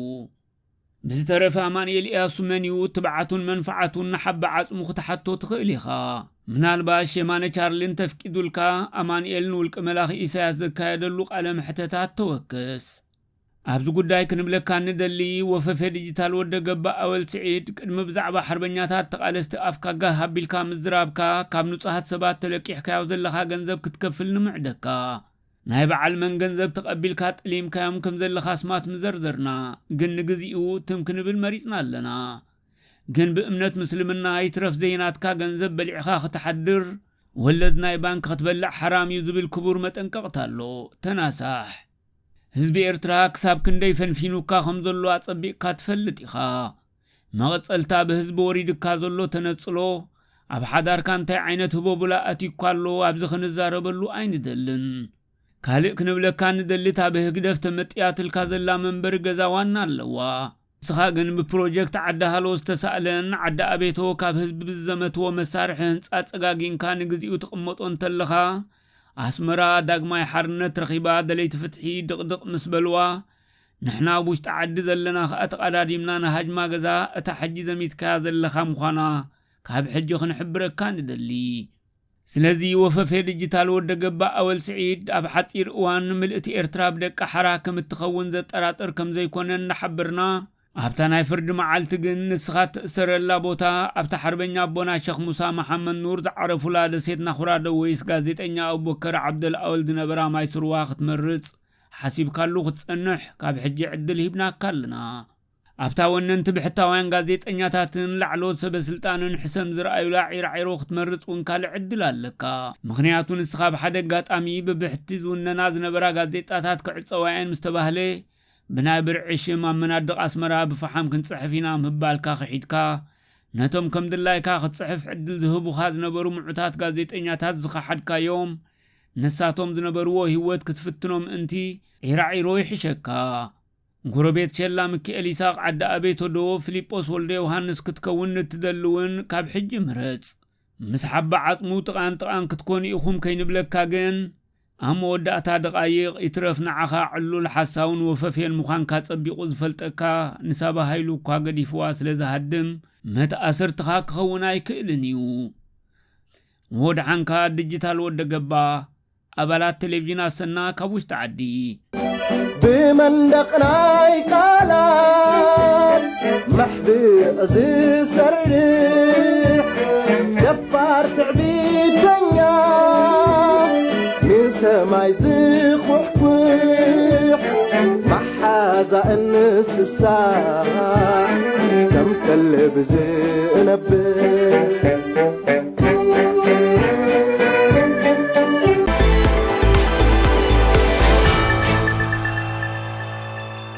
ብዝተረፈ ኣማንኤል ኢያሱ መን እዩ ትብዓቱን መንፈዓቱን ንሓባ ዓጽሙ ክትሓቶ ትኽእል ኢኻ ምናልባሽ የማነ ቻርልን ተፍቂዱልካ ኣማንኤል ንውልቀ መላኺ ኢሳያስ ዘካየደሉ ቃለ ምሕተታት ተወክስ ኣብዚ ጉዳይ ክንብለካ ንደሊ ወፈፌ ዲጂታል ወደ ገባ ኣወል ስዒድ ቅድሚ ብዛዕባ ሓርበኛታት ተቃለስቲ ኣፍካጋ ሃቢልካ ምዝራብካ ካብ ንጹሃት ሰባት ተለቂሕካዮ ዘለኻ ገንዘብ ክትከፍል ንምዕደካ ናይ በዓል መን ገንዘብ ተቐቢልካ ጥሊምካዮም ከም ዘለኻ ስማት ምዘርዘርና ግን ንግዚኡ ትም ክንብል መሪጽና ኣለና ግን ብእምነት ምስልምና ይትረፍ ዘይናትካ ገንዘብ በሊዕኻ ክትሓድር ወለድ ናይ ባንክ ክትበልዕ ሓራም እዩ ዝብል ክቡር መጠንቀቕታ ኣሎ ተናሳሕ ህዝቢ ኤርትራ ክሳብ ክንደይ ፈንፊኑካ ከም ዘሎ ኣጸቢቕካ ትፈልጥ ኢኻ መቐጸልታ ብህዝቢ ወሪድካ ዘሎ ተነጽሎ ኣብ ሓዳርካ እንታይ ዓይነት ህቦቡላ ኣቲኳ ኣሎ ኣብዚ ክንዛረበሉ ኣይንደልን ካልእ ክንብለካ ንደልታ ብህግደፍ ተመጥያትልካ ዘላ መንበሪ ገዛ ዋና ኣለዋ ንስኻ ግን ብፕሮጀክት ዓዲ ሃሎ ዝተሳእለን ዓዲ ኣቤቶ ካብ ህዝቢ ብዘመትዎ መሳርሒ ህንፃ ጸጋጊንካ ንግዚኡ ትቕመጦ እንተለኻ ኣስመራ ዳግማይ ሓርነት ረኺባ ደለይቲ ፍትሒ ድቕድቕ ምስ በልዋ ንሕና ውሽጢ ዓዲ ዘለና ኸኣ ተቐዳዲምና ንሃጅማ ገዛ እታ ሕጂ ዘሚትካያ ዘለኻ ምዃና ካብ ሕጂ ክንሕብረካ ንደሊ ስለዚ ወፈፌ ዲጂታል ወደ ገባ ኣወል ስዒድ ኣብ ሓፂር እዋን ምልእቲ ኤርትራ ብደቂ ሓራ ከም እትኸውን ዘጠራጥር ከም ዘይኮነን እናሓብርና ኣብታ ናይ ፍርዲ መዓልቲ ግን ንስኻ ትእሰረላ ቦታ ኣብታ ሓርበኛ ኣቦና ሸኽ ሙሳ መሓመድ ኑር ዝዓረፉላ ደሴት ናኹራዶ ወይስ ጋዜጠኛ ኣቡበከር ዓብደል ኣወል ዝነበራ ማይስሩዋ ክትመርጽ ሓሲብካሉ ክትጸንሕ ካብ ሕጂ ዕድል ሂብናካ ኣለና ኣብታ ወነንቲ ብሕታውያን ጋዜጠኛታትን ላዕሎት ሰበስልጣንን ሕሰም ዝረኣዩላ ዒራዒሮ ክትመርጽ እውን ካልእ ዕድል ኣለካ ምኽንያቱ ንስኻ ብሓደ ኣጋጣሚ ብብሕቲ ዝውነና ዝነበራ ጋዜጣታት ክዕፀዋየን ምስ ተባህለ ብናይ ብርዒ ሽም ኣብ መናድቕ ኣስመራ ብፈሓም ክንጽሕፍ ኢና ምባልካ ኽሒድካ ነቶም ከም ድላይካ ክትጽሕፍ ዕድል ዝህቡኻ ዝነበሩ ምዑታት ጋዜጠኛታት ዝኸሓድካ ዮም ነሳቶም ዝነበርዎ ህይወት ክትፍትኖም እንቲ ኢራዒሮ ይሕሸካ ጎረቤት ሸላ ሚካኤል ይስሐቅ ዓዳ አቤት ወዶ ፊልጶስ ወልደ ዮሐንስ ክትከውን ትደልውን ካብ ሕጂ ምረጽ ምስ ሓባ ዓጽሙ ጥቃን ክትኮን ኢኹም ከይንብለካ ግን ኣሞ ወዳእታ ደቃይቕ ይትረፍ ንዓኻ ዕሉል ሓሳውን ወፈፍየን ምዃንካ ጸቢቑ ዝፈልጠካ ንሰባ ሃይሉ እኳ ገዲፍዋ ስለ ዝሃድም መተኣሰርትኻ ክኸውን ኣይክእልን እዩ ወድሓንካ ዲጂታል ወደ ገባ ኣባላት ቴሌቪዥን ኣሰና ካብ ውሽጢ ዓዲ بمندقناي قالات محبئ زسرح جفار تعبيدنيا من سماي زخوحكوح محازا النس الساعة كم كلب زنبه